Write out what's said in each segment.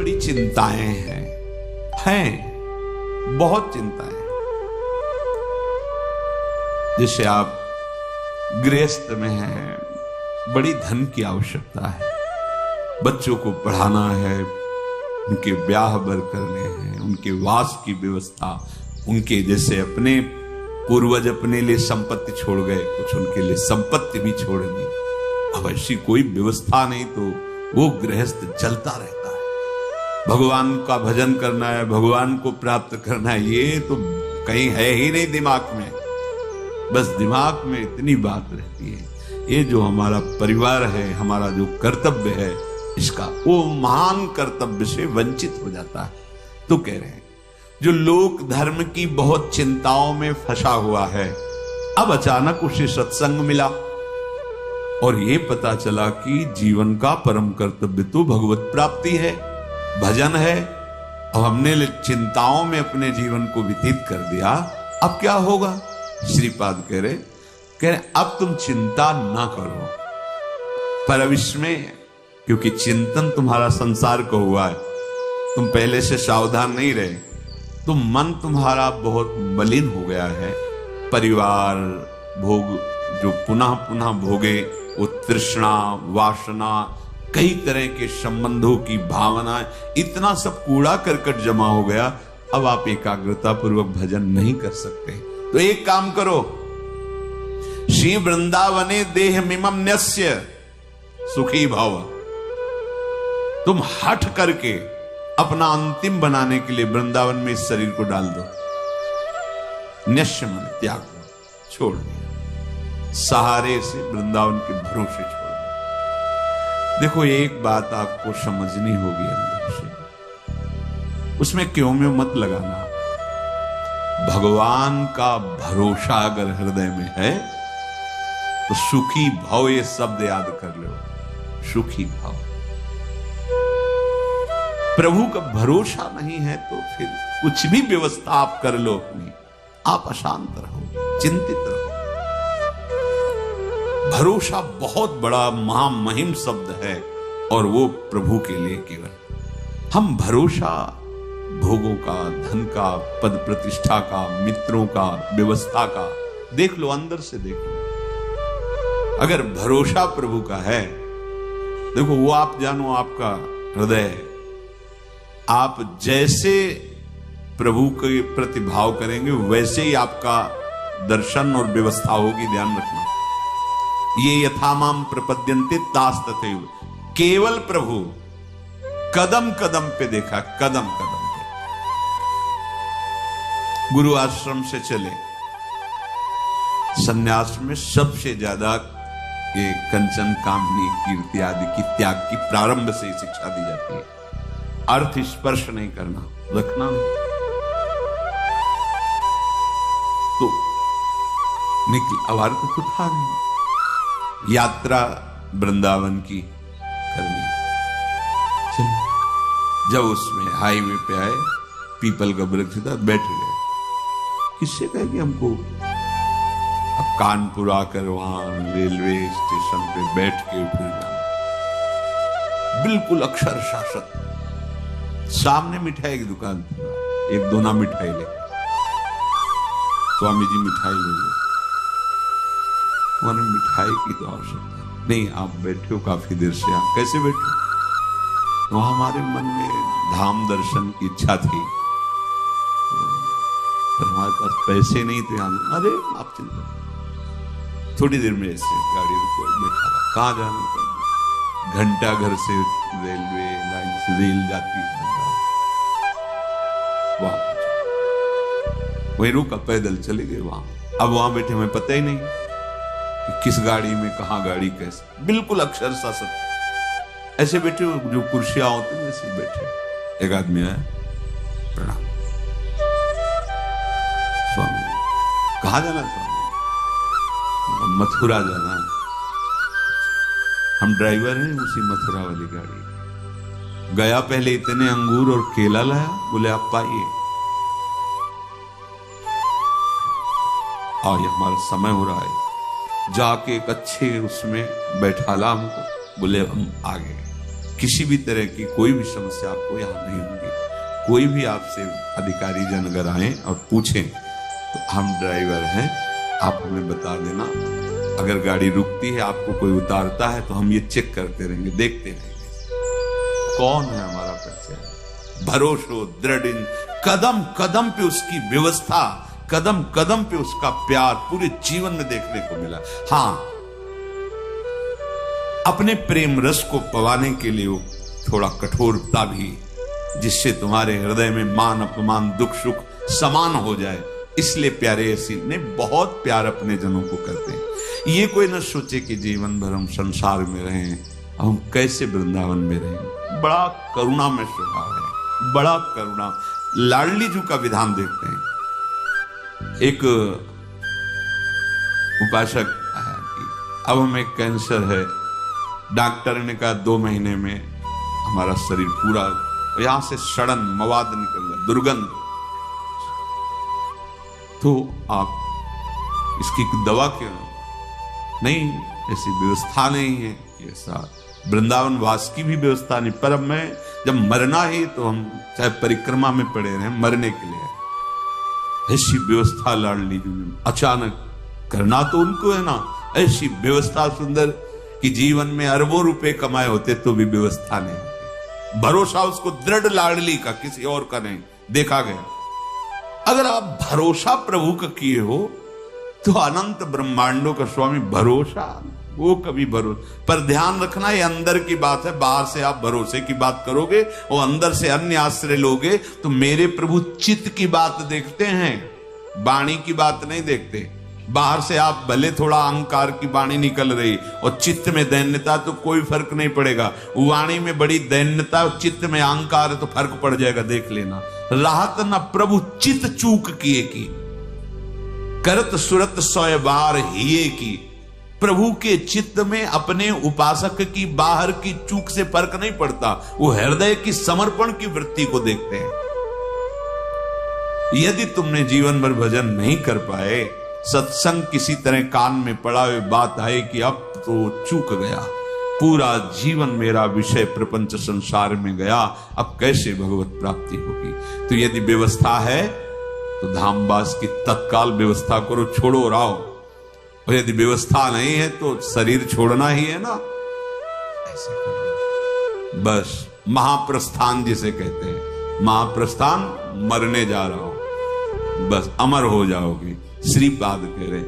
बड़ी चिंताएं हैं बहुत चिंताएं। जैसे आप गृहस्थ में हैं, बड़ी धन की आवश्यकता है, बच्चों को पढ़ाना है, उनके ब्याह बर करने हैं, उनके वास की व्यवस्था, उनके जैसे अपने पूर्वज अपने लिए संपत्ति छोड़ गए, कुछ उनके लिए संपत्ति भी छोड़नी। अब ऐसी कोई व्यवस्था नहीं तो वो गृहस्थ चलता रहता है। भगवान का भजन करना है, भगवान को प्राप्त करना है, ये तो कहीं है ही नहीं दिमाग में। बस दिमाग में इतनी बात रहती है, ये जो हमारा परिवार है, हमारा जो कर्तव्य है, इसका वो महान कर्तव्य से वंचित हो जाता है। तो कह रहे हैं जो लोक धर्म की बहुत चिंताओं में फंसा हुआ है, अब अचानक उसे सत्संग मिला और ये पता चला कि जीवन का परम कर्तव्य तो भगवत प्राप्ति है, भजन है। अब हमने चिंताओं में अपने जीवन को व्यतीत कर दिया, अब क्या होगा? श्रीपाद कह रहे अब तुम चिंता ना करो पर अब इसमें, क्योंकि चिंतन तुम्हारा संसार को हुआ है, तुम पहले से सावधान नहीं रहे, तो मन तुम्हारा बहुत मलिन हो गया है। परिवार भोग जो पुनः पुनः भोगे, वो तृष्णा वासना, कई तरह के संबंधों की भावना, इतना सब कूड़ा करकट जमा हो गया। अब आप एकाग्रता पूर्वक भजन नहीं कर सकते। तो एक काम करो, श्री वृंदावने देह मिमम न्यस्य सुखी भव। तुम हठ करके अपना अंतिम बनाने के लिए वृंदावन में इस शरीर को डाल दो। न्यस्य मन त्याग दो, छोड़ दिया, सहारे से वृंदावन के भरोसे छोड़ दो। देखो एक बात आपको समझनी होगी अंदर से, उसमें क्यों में मत लगाना। भगवान का भरोसा अगर हृदय में है तो सुखी भव, ये शब्द याद कर लो, सुखी भव। प्रभु का भरोसा नहीं है तो फिर कुछ भी व्यवस्था आप कर लो अपनी, आप अशांत रहो, चिंतित रहो। भरोसा बहुत बड़ा महामहिम शब्द है और वो प्रभु के लिए केवल। हम भरोसा भोगों का, धन का, पद प्रतिष्ठा का, मित्रों का, व्यवस्था का, देख लो अंदर से देख लो। अगर भरोसा प्रभु का है, देखो वो आप जानो आपका हृदय, आप जैसे प्रभु के प्रति भाव करेंगे वैसे ही आपका दर्शन और व्यवस्था होगी। ध्यान रखना, ये यथामाम प्रपद्यन्ते तास तथैव। केवल प्रभु कदम कदम पे देखा, कदम कदम पे। गुरु आश्रम से चले, संन्यास में सबसे ज्यादा ये कंचन कामनी कीर्ति आदि की त्याग की प्रारंभ से ही शिक्षा दी जाती है। अर्थ स्पर्श नहीं करना, रखना नहीं। तो निकल, अब अर्थ तो था नहीं, यात्रा वृंदावन की करनी। चलो, जब उसमें हाईवे पे आए, पीपल का वृक्ष था, बैठ गए। किससे कहे कि हमको अब कानपुर आकर वहां रेलवे स्टेशन पे बैठ के फिर जाना, बिल्कुल अक्षर शासक। सामने मिठाई की दुकान थी, एक दोना मिठाई ले, स्वामी जी मिठाई ले लो। उन्होंने मिठाई की तो आवश्यकता नहीं, आप बैठे हो काफी देर से, आप कैसे बैठे? तो हमारे मन में धाम दर्शन की इच्छा थी, पर हमारे पास पैसे नहीं थे। अरे आप चिंता, थोड़ी देर में ऐसे गाड़ी रुको, बैठा था। कहाँ जाना था? घंटा घर से रेलवे लाइन से रेल जाती है, वहां वही रुका, पैदल चले गए वहां। अब वहां बैठे, हमें पता ही नहीं कि किस गाड़ी में, कहाँ गाड़ी, कैसे, बिल्कुल अक्षर शासक ऐसे बैठे, जो कुर्सियां होती हैं वैसे बैठे। एक आदमी आया, प्रणाम स्वामी। कहाँ जाना स्वामी? मथुरा जाना है। हम ड्राइवर हैं, उसी मथुरा वाली गाड़ी। गया, पहले इतने अंगूर और केला लाया, बोले आप पाइए, और ये हमारा समय हो रहा है। जाके एक अच्छे उसमें बैठाला हमको, बोले हम आ गए। किसी भी तरह की कोई भी समस्या आपको यहां नहीं होगी। कोई भी आपसे अधिकारी जन अगर आए और पूछें तो हम ड्राइवर हैं, आप हमें बता देना। अगर गाड़ी रुकती है, आपको कोई उतारता है, तो हम ये चेक करते रहेंगे, देखते रहेंगे कौन है हमारा परिचय। भरोसो दृढ़, कदम कदम पे उसकी व्यवस्था, कदम कदम पे उसका प्यार पूरे जीवन में देखने को मिला। हां, अपने प्रेम रस को पवाने के लिए वो थोड़ा कठोरता भी, जिससे तुम्हारे हृदय में मान अपमान दुख सुख समान हो जाए, इसलिए प्यारे ऐसी ने बहुत प्यार अपने जनों को करते हैं। ये कोई न सोचे कि जीवन भर हम संसार में रहें, हम कैसे वृंदावन में रहें। बड़ा करुणा में स्वभाव है, बड़ा करुणा। लाडली जी का विधान देखते हैं। एक उपासक आया कि अब हमें कैंसर है, डॉक्टर ने कहा 2 महीने में हमारा शरीर पूरा, यहां से सड़न मवाद निकल रहा, दुर्गंध, तो आप इसकी दवा क्यों नहीं? ऐसी व्यवस्था नहीं है, ऐसा वृंदावन वास की भी व्यवस्था नहीं। पर अब मैं जब मरना ही, तो हम चाहे परिक्रमा में पड़े रहे, मरने के लिए ऐसी व्यवस्था लाडली जी ने अचानक करना तो उनको है ना, ऐसी व्यवस्था सुंदर कि जीवन में अरबों रुपए कमाए होते तो भी व्यवस्था नहीं होती। भरोसा उसको दृढ़ लाडली का, किसी और का नहीं देखा गया। अगर आप भरोसा प्रभु का किए हो तो अनंत ब्रह्मांडों का स्वामी भरोसा, वो कभी भरोसा। पर ध्यान रखना, ये अंदर की बात है। बाहर से आप भरोसे की बात करोगे और अंदर से अन्य आश्रय लोगे, तो मेरे प्रभु चित्त की बात देखते हैं, वाणी की बात नहीं देखते। बाहर से आप भले थोड़ा अहंकार की वाणी निकल रही और चित्त में दैन्यता, तो कोई फर्क नहीं पड़ेगा। वाणी में बड़ी दैन्यता और चित्त में अहंकार है तो फर्क पड़ जाएगा, देख लेना। राहत न प्रभु चित्त चूक किए की, करत सुरत सोय बार हिये की। प्रभु के चित्त में अपने उपासक की बाहर की चूक से फर्क नहीं पड़ता, वो हृदय की समर्पण की वृत्ति को देखते हैं। यदि तुमने जीवन भर भजन नहीं कर पाए, सत्संग किसी तरह कान में पड़ा हुए बात आए कि अब तो चूक गया, पूरा जीवन मेरा विषय प्रपंच संसार में गया, अब कैसे भगवत प्राप्ति होगी। तो यदि व्यवस्था है तो धामवास की तत्काल व्यवस्था करो, छोड़ो और आओ। और यदि व्यवस्था नहीं है तो शरीर छोड़ना ही है ना, ऐसे करना। बस महाप्रस्थान जिसे कहते हैं, महाप्रस्थान, मरने जा रहा हो, बस अमर हो जाओगे। श्रीपाद कह रहे,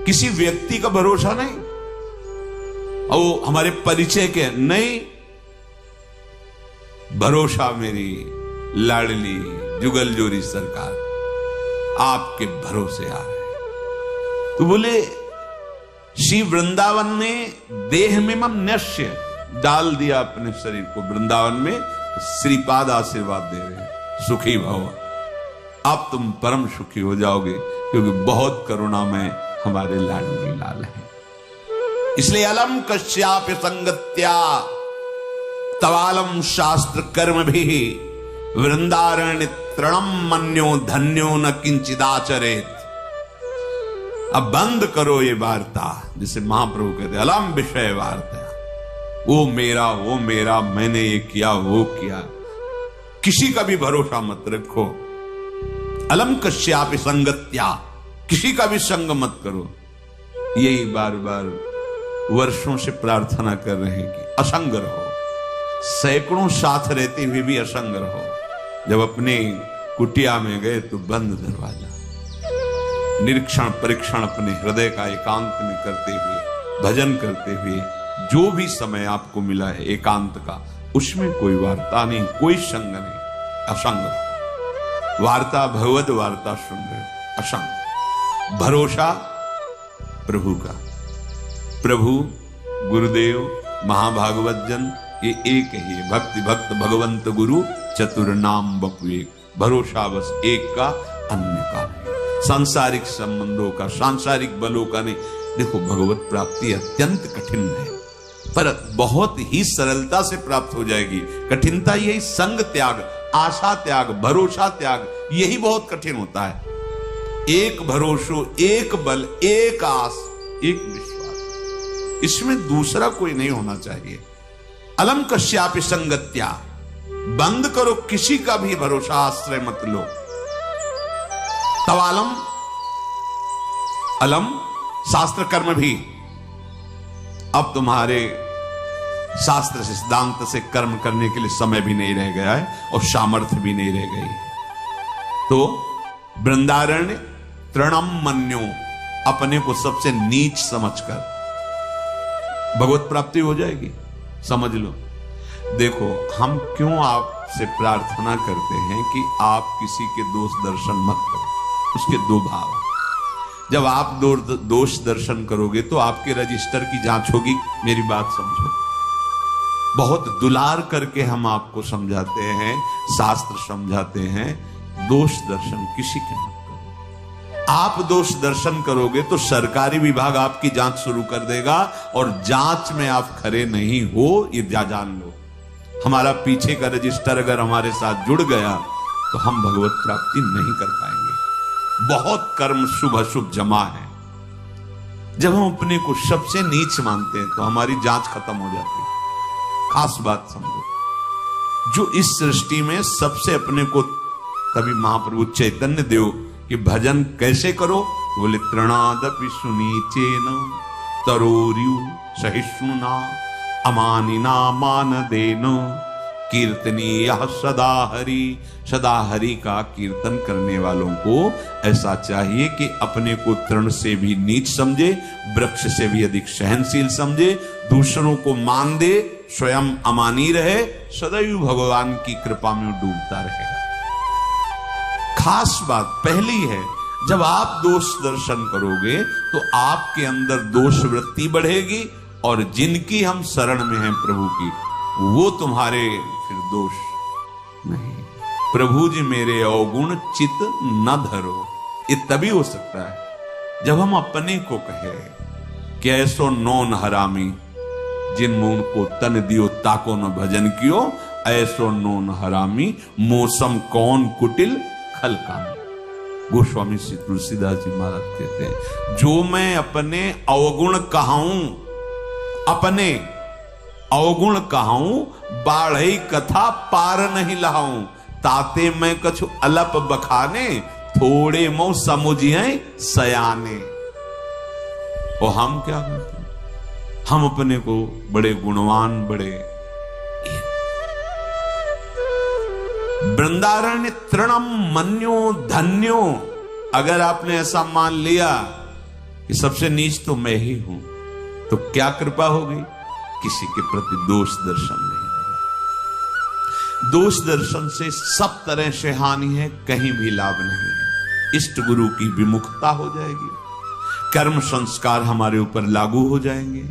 किसी व्यक्ति का भरोसा नहीं, और हमारे परिचय के नहीं, भरोसा मेरी लाडली जुगल जोरी सरकार आपके भरोसे आ रहे हैं। तो बोले श्री वृंदावन ने देह में मम नश्य डाल दिया अपने शरीर को वृंदावन में। श्रीपाद आशीर्वाद दे रहे हैं, सुखी भव, अब तुम परम सुखी हो जाओगे, क्योंकि बहुत करुणामय हमारे लाडली लाल हैं। इसलिए अलम कश्याप संगत्या तवालम शास्त्र कर्म भी वृंदारण्य तृणम मन्यो धन्यो न किंचिदाचरेत। अब बंद करो ये वार्ता, जिसे महाप्रभु कहते अलम विषय वार्ता, वो मेरा, मैंने ये किया वो किया, किसी का भी भरोसा मत रखो। अलम कश्यापि संगत्या, किसी का भी संग मत करो। यही बार बार वर्षों से प्रार्थना कर रहे हैं कि असंग रहो, सैकड़ों साथ रहते हुए भी असंग रहो। जब अपने कुटिया में गए तो बंद दरवाजा, निरीक्षण परीक्षण अपने हृदय का एकांत में करते हुए, भजन करते हुए, जो भी समय आपको मिला है एकांत का, उसमें कोई वार्ता नहीं, कोई संग नहीं, असंग वार्ता, भगवद वार्ता सुन रहे, असंग भरोसा प्रभु का। प्रभु गुरुदेव महाभागवत जन ये एक ही है, भक्ति भक्त भगवंत गुरु चतुर नाम बपु एक, भरोसा बस एक का, अन्य का नहीं, सांसारिक संबंधों का, सांसारिक बलों का नहीं। देखो भगवत प्राप्ति अत्यंत कठिन है, पर बहुत ही सरलता से प्राप्त हो जाएगी। कठिनता यही संग त्याग, आशा त्याग, भरोसा त्याग, यही बहुत कठिन होता है। एक भरोसो, एक बल, एक आस, एक विश्वास, इसमें दूसरा कोई नहीं होना चाहिए। अलम कश्यापि संगत्या, बंद करो, किसी का भी भरोसा आश्रय मत लो। तवालम अलम शास्त्र कर्म भी, अब तुम्हारे शास्त्र से सिद्धांत से कर्म करने के लिए समय भी नहीं रह गया है और सामर्थ्य भी नहीं रह गई। तो वृंदारण्य तृणम मन्यो, अपने को सबसे नीच समझकर भगवत प्राप्ति हो जाएगी, समझ लो। देखो, हम क्यों आपसे प्रार्थना करते हैं कि आप किसी के दोष दर्शन मत करो, उसके दो भाव। जब आप दोष दर्शन करोगे तो आपके रजिस्टर की जांच होगी। मेरी बात समझो, बहुत दुलार करके हम आपको समझाते हैं, शास्त्र समझाते हैं, दोष दर्शन किसी के मत करो। आप दोष दर्शन करोगे तो सरकारी विभाग आपकी जांच शुरू कर देगा, और जांच में आप खरे नहीं हो ये जान लो। हमारा पीछे का रजिस्टर अगर हमारे साथ जुड़ गया तो हम भगवत प्राप्ति नहीं कर पाएंगे। बहुत कर्म शुभ अशुभ जमा है। जब हम अपने को सबसे नीच मानते हैं तो हमारी जांच खत्म हो जाती है। खास बात समझो, जो इस सृष्टि में सबसे अपने को, तभी महाप्रभु चैतन्य देव कि भजन कैसे करो, बोले तृणादपि सुनीचेन तरोर्यु सहिष्णुना अमानिना मानदेन कीर्तनीय सदा हरि। सदा हरि का कीर्तन करने वालों को ऐसा चाहिए कि अपने को तृण से भी नीच समझे, वृक्ष से भी अधिक सहनशील समझे, दूसरों को मान दे, स्वयं अमानी रहे, सदैव भगवान की कृपा में डूबता रहेगा। खास बात पहली है, जब आप दोष दर्शन करोगे तो आपके अंदर दोष वृत्ति बढ़ेगी, और जिनकी हम शरण में हैं प्रभु की, वो तुम्हारे फिर दोष नहीं। प्रभु जी मेरे अवगुण चित न धरो, ये तभी हो सकता है जब हम अपने को कहे कि ऐसो नौन हरामी, जिन मुन को तन दियो ताको न भजन कियो, ऐसो नौन हरामी मौसम कौन कुटिल खल कामी। गोस्वामी श्री तुलसीदास जी महाराज कहते हैं, जो मैं अपने अवगुण कहाऊं, अपने अवगुण कहाऊं, बाढ़ई कथा पार नहीं लहाऊं, ताते मैं कछु अलप बखाने, थोड़े मो समुझिए सयाने। और हम क्या करते हैं, हम अपने को बड़े गुणवान, बड़े। वृंदारण्य तृणम मन्यो धन्यो, अगर आपने ऐसा मान लिया कि सबसे नीच तो मैं ही हूं, तो क्या कृपा होगी, किसी के प्रति दोष दर्शन नहीं होगा। दोष दर्शन से सब तरह से हानि है, कहीं भी लाभ नहीं है। इष्ट गुरु की विमुखता हो जाएगी, कर्म संस्कार हमारे ऊपर लागू हो जाएंगे,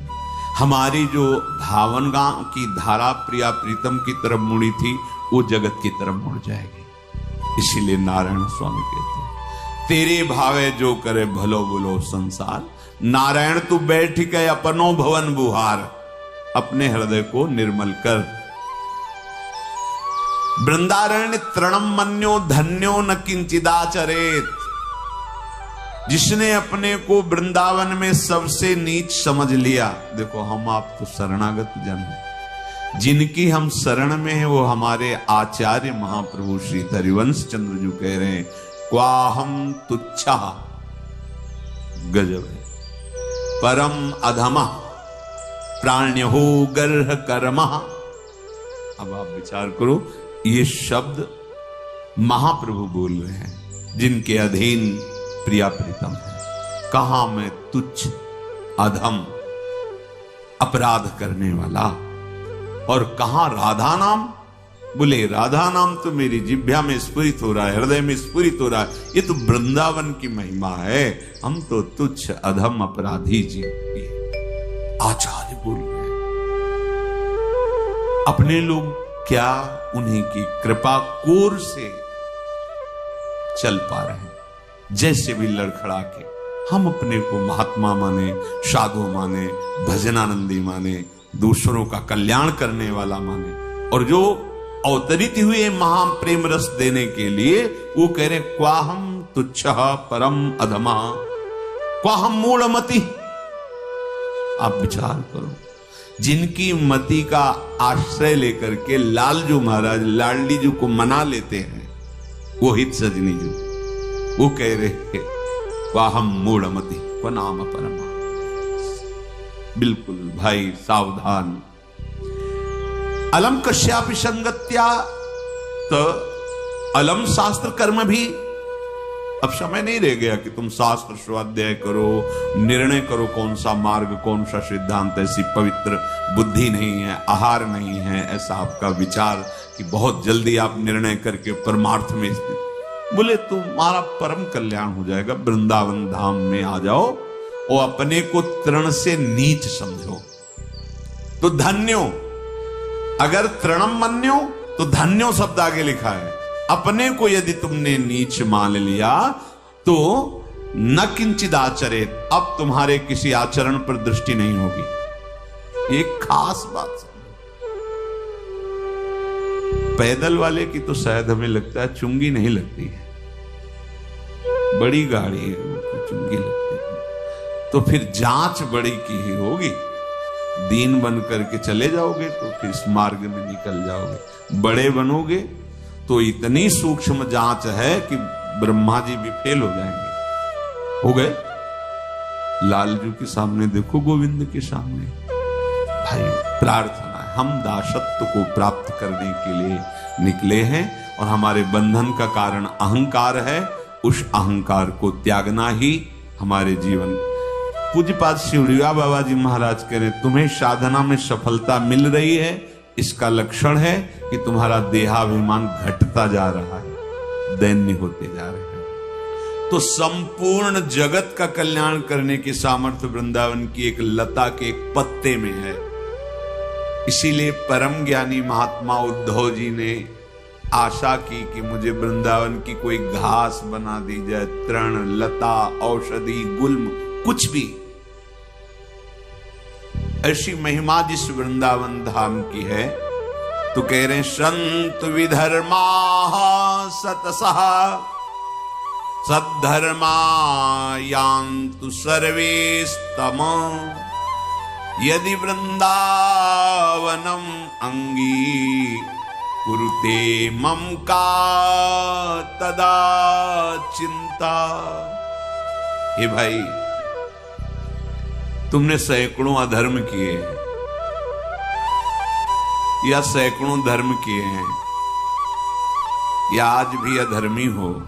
हमारी जो भावना की धारा प्रिया प्रीतम की तरफ मुड़ी थी वो जगत की तरफ मुड़ जाएगी। इसीलिए नारायण स्वामी कहते हैं, तेरे भावे जो करे भलो बोलो संसार, नारायण तू बैठ के अपनो भवन बुहार, अपने हृदय को निर्मल कर। वृंदारण्य तृणम मन्यो धन्यो न किंचिदाचरेत, जिसने अपने को वृंदावन में सबसे नीच समझ लिया। देखो, हम आप तो शरणागत जन हैं, जिनकी हम शरण में हैं वो हमारे आचार्य महाप्रभु श्री हरिवंश चंद्र जी कह रहे हैं, क्वाहम तुच्छा, गजब है, परम अधमा प्राण्यो गर्ह कर्मा। अब आप विचार करो, ये शब्द महाप्रभु बोल रहे हैं, जिनके अधीन प्रिया प्रीतम है। कहां मैं तुच्छ अधम अपराध करने वाला, और कहां राधा नाम, बोले राधा नाम तो मेरी जिह्वा में स्फुरित हो रहा है, हृदय में स्फुरित हो रहा है, ये तो वृंदावन की महिमा है। हम तो तुच्छ अधम अपराधी जी, आचार्य बोल रहे हैं। अपने लोग क्या उन्हीं की कृपा कोर से चल पा रहे हैं, जैसे भी लड़खड़ा के हम अपने को महात्मा माने, साधु माने, भजनानंदी माने, दूसरों का कल्याण करने वाला माने, और जो अवतरित हुए महा प्रेम रस देने के लिए वो कह रहे क्वाहम तुच्छ परम अधमा क्वाहम मूढ़मति। आप विचार करो, जिनकी मति का आश्रय लेकर के लालजू महाराज लाडली जी को मना लेते हैं, वो हित सजनी जी वो कह रहे हैं वाहम मूढ़मति व नाम परमा। बिल्कुल भाई सावधान। अलम कश्यापि संगत्या, तो अलम शास्त्र कर्म भी। अब समय नहीं रह गया कि तुम शास्त्र स्वाध्याय करो, निर्णय करो कौन सा मार्ग कौन सा सिद्धांत। ऐसी पवित्र बुद्धि नहीं है, आहार नहीं है ऐसा आपका विचार कि बहुत जल्दी आप निर्णय करके परमार्थ में स्थित। बोले तुम्हारा परम कल्याण हो जाएगा, वृंदावन धाम में आ जाओ और अपने को तृण से नीच समझो तो धन्यो। अगर तृणम मन्यो तो धन्यो शब्द आगे लिखा है। अपने को यदि तुमने नीच मान लिया तो न किंचित आचरेत, अब तुम्हारे किसी आचरण पर दृष्टि नहीं होगी। एक खास बात पैदल वाले की तो शायद हमें लगता है चुंगी नहीं लगती है, बड़ी गाड़ी है चुंगी लगती है, तो फिर जांच बड़ी की ही होगी। दीन बन करके चले जाओगे तो फिर इस मार्ग में निकल जाओगे, बड़े बनोगे तो इतनी सूक्ष्म जांच है कि ब्रह्मा जी भी फेल हो जाएंगे। हो गए लालजू के सामने, देखो गोविंद के सामने। भाई प्रार्थना है, हम दासत्व को प्राप्त करने के लिए निकले हैं और हमारे बंधन का कारण अहंकार है। उस अहंकार को त्यागना ही हमारे जीवन। पूज्यपाद शिवड़िया बाबा जी महाराज कह रहे तुम्हें साधना में सफलता मिल रही है, इसका लक्षण है कि तुम्हारा देहाभिमान घटता जा रहा है, दैन्य होते जा रहे हैं। तो संपूर्ण जगत का कल्याण करने की सामर्थ्य वृंदावन की एक लता के एक पत्ते में है। इसीलिए परम ज्ञानी महात्मा उद्धव जी ने आशा की कि मुझे वृंदावन की कोई घास बना दी जाए, तृण लता औषधि गुल्म कुछ भी। ऐसी महिमा जिस वृंदावन धाम की है तो कह रहे संत विधर्मा सतसः सद्धर्मा यान्तु सर्वेस्तम यदि वृंदावनम अंगी कुरुते मम का तदा चिंता। हे भाई तुमने सैकड़ों अधर्म किए हैं या सैकड़ों धर्म किए हैं, या आज भी अधर्मी हो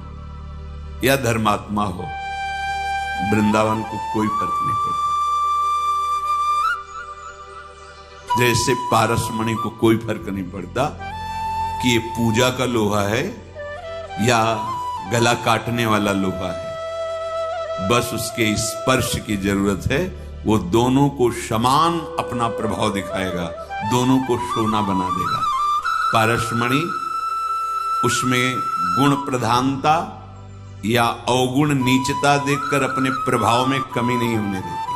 या धर्मात्मा हो, वृंदावन को कोई फर्क नहीं पड़ता। जैसे पारसमणि को कोई फर्क नहीं पड़ता कि ये पूजा का लोहा है या गला काटने वाला लोहा है, बस उसके स्पर्श की जरूरत है। वो दोनों को समान अपना प्रभाव दिखाएगा, दोनों को सोना बना देगा। पारसमणि उसमें गुण प्रधानता या अवगुण नीचता देखकर अपने प्रभाव में कमी नहीं होने देती,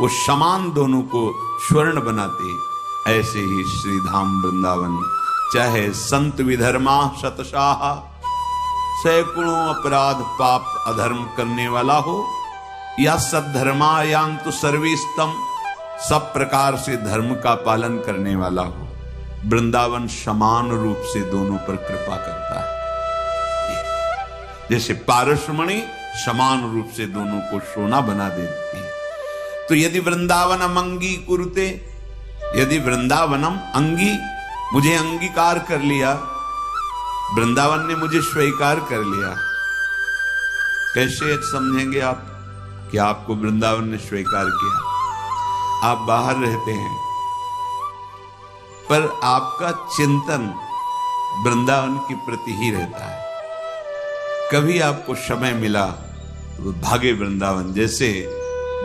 वो समान दोनों को स्वर्ण बनाते। ऐसे ही श्रीधाम वृंदावन चाहे संत विधर्मा शतशाह, सैकड़ों अपराध पाप अधर्म करने वाला हो, या सद्धर्मायान्तु सर्वेस्तम, सब प्रकार से धर्म का पालन करने वाला हो, वृंदावन समान रूप से दोनों पर कृपा करता है। जैसे पारसमणि समान रूप से दोनों को सोना बना देती है। तो यदि वृंदावनम अंगी कुरुते, यदि वृंदावनम अंगी, मुझे अंगीकार कर लिया, वृंदावन ने मुझे स्वीकार कर लिया। कैसे समझेंगे आप कि आपको वृंदावन ने स्वीकार किया? आप बाहर रहते हैं पर आपका चिंतन वृंदावन के प्रति ही रहता है। कभी आपको समय मिला तो भागे वृंदावन। जैसे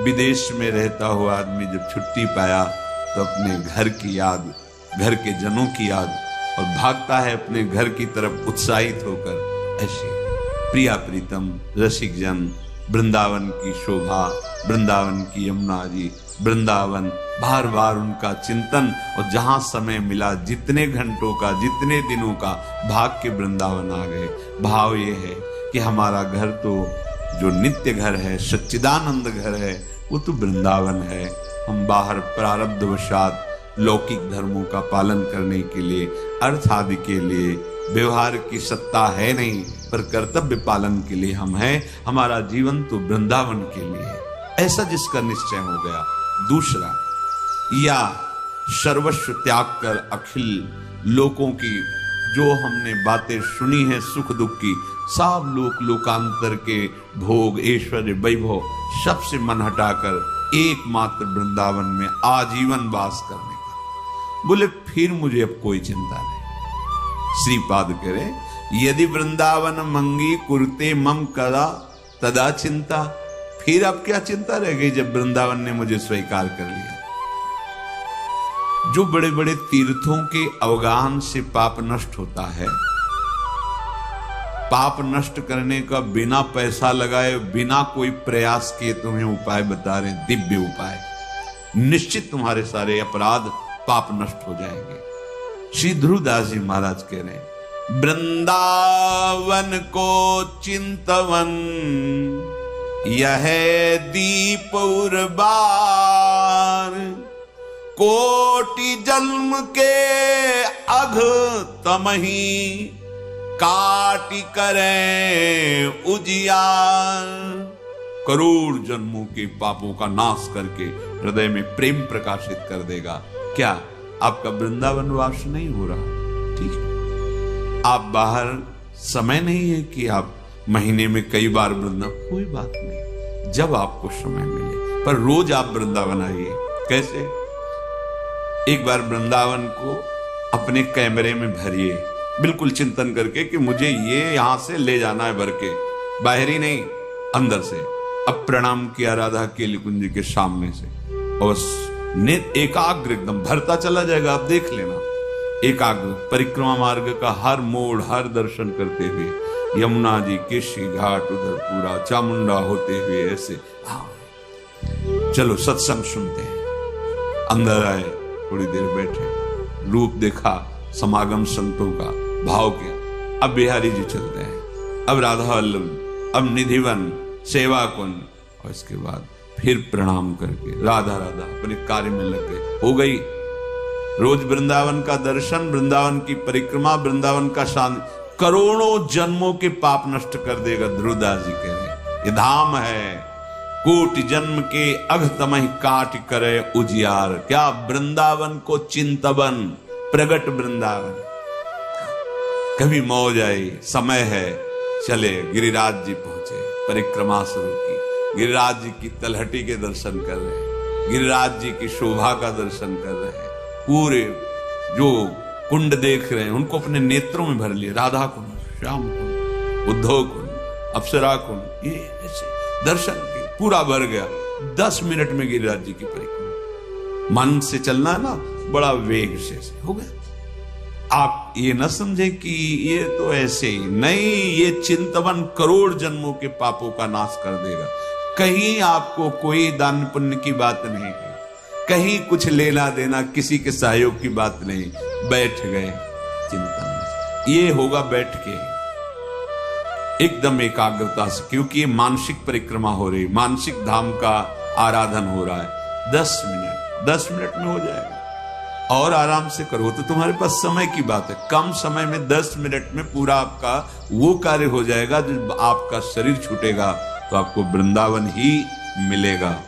विदेश में रहता हुआ आदमी जब छुट्टी पाया तो अपने घर की याद, घर के जनों की याद, और भागता है अपने घर की तरफ उत्साहित होकर। ऐसे प्रिया प्रीतम रसिक जन, वृंदावन की शोभा, वृंदावन की यमुना जी, वृंदावन, बार बार उनका चिंतन। और जहां समय मिला, जितने घंटों का, जितने दिनों का, भाग के वृंदावन आ गए। भाव ये है कि हमारा घर तो जो नित्य घर है, सच्चिदानंद घर है, वो तो वृंदावन है। हम बाहर प्रारब्धवशात लौकिक धर्मों का पालन करने के लिए, अर्थ आदि के लिए व्यवहार की सत्ता है नहीं, पर कर्तव्य पालन के लिए हम हैं। हमारा जीवन तो वृंदावन के लिए है, ऐसा जिसका निश्चय हो गया। दूसरा, या सर्वस्व त्याग कर अखिल लोकों की जो हमने बातें सुनी है सुख दुख की, सब लोकांतर के भोग ऐश्वर्य वैभव सबसे मन हटाकर एकमात्र वृंदावन में आजीवन वास करने का। बोले फिर मुझे अब कोई चिंता नहीं। श्रीपाद कह रहे, यदि वृंदावन मंगी कुरते मम कदा तदा चिंता। फिर अब क्या चिंता रह गई जब वृंदावन ने मुझे स्वीकार कर लिया। जो बड़े बड़े तीर्थों के अवगाहन से पाप नष्ट होता है, पाप नष्ट करने का बिना पैसा लगाए, बिना कोई प्रयास किए तुम्हें उपाय बता रहे, दिव्य उपाय, निश्चित तुम्हारे सारे अपराध पाप नष्ट हो जाएंगे। श्री ध्रुवदास जी महाराज कह रहे हैं, वृंदावन को चिंतवन यह दीप उर्बार, कोटि जन्म के अघ तमही काटि करें उजियार। करोड़ जन्मों के पापों का नाश करके हृदय में प्रेम प्रकाशित कर देगा। क्या आपका वृंदावन वास नहीं हो रहा? ठीक है, आप बाहर समय नहीं है कि आप महीने में कई बार वृंदावन, कोई बात नहीं, जब आपको समय मिले, पर रोज आप वृंदावन आइए। कैसे? एक बार वृंदावन को अपने कैमरे में भरिए, बिल्कुल चिंतन करके कि मुझे ये यहां से ले जाना है भर के, बाहरी नहीं, अंदर से। अब प्रणाम किया राधा केली कुंज के सामने से, और नेत्र एकाग्र एकदम भरता चला जाएगा। आप देख लेना, एकाग्र परिक्रमा मार्ग का हर मोड़, हर दर्शन करते हुए, यमुना जी केशी घाट उधर पूरा चामुंडा होते हुए ऐसे। चलो सत्संग सुनते हैं। अंदर आए, थोड़ी देर बैठे, रूप देखा समागम संतों का, भाव किया। अब बिहारी जी चलते हैं, अब राधा वल्लभ, अब निधिवन, सेवा कुंज, और इसके बाद फिर प्रणाम करके राधा राधा अपने कार्य में लग गए। हो गई रोज वृंदावन का दर्शन, वृंदावन की परिक्रमा, वृंदावन का शांति, करोड़ों जन्मों के पाप नष्ट कर देगा। ध्रुवदास जी कह रहे, ये धाम है, कोटि जन्म के अघ तमहि काट करे उजियार। क्या वृंदावन को चिंतवन, प्रगट वृंदावन। कभी मौज आई, समय है, चले गिरिराज जी पहुंचे, परिक्रमा शुरू की, गिरिराज जी की तलहटी के दर्शन कर रहे हैं, गिरिराज जी की शोभा का दर्शन कर रहे हैं, पूरे जो कुंड देख रहे हैं उनको अपने नेत्रों में भर लिए। राधा कुंड, श्याम कुंड, उद्धव कुंड, अप्सरा कुंड, ये ऐसे दर्शन के पूरा भर गया। 10 मिनट में गिरिराज जी की परिक्रमा। मन से चलना है ना, बड़ा वेग से हो गया। आप ये न समझे कि ये तो ऐसे ही नहीं, ये चिंतवन करोड़ जन्मों के पापों का नाश कर देगा। कहीं आपको कोई दान पुण्य की बात नहीं है, कहीं कुछ लेना देना किसी के सहयोग की बात नहीं। बैठ गए चिंतन, ये होगा बैठ के एकदम एकाग्रता से, क्योंकि ये मानसिक परिक्रमा हो रही, मानसिक धाम का आराधन हो रहा है। 10 मिनट में हो जाएगा। और आराम से करो तो तुम्हारे पास समय की बात है, कम समय में 10 मिनट में पूरा आपका वो कार्य हो जाएगा। जब आपका शरीर छूटेगा तो आपको वृंदावन ही मिलेगा।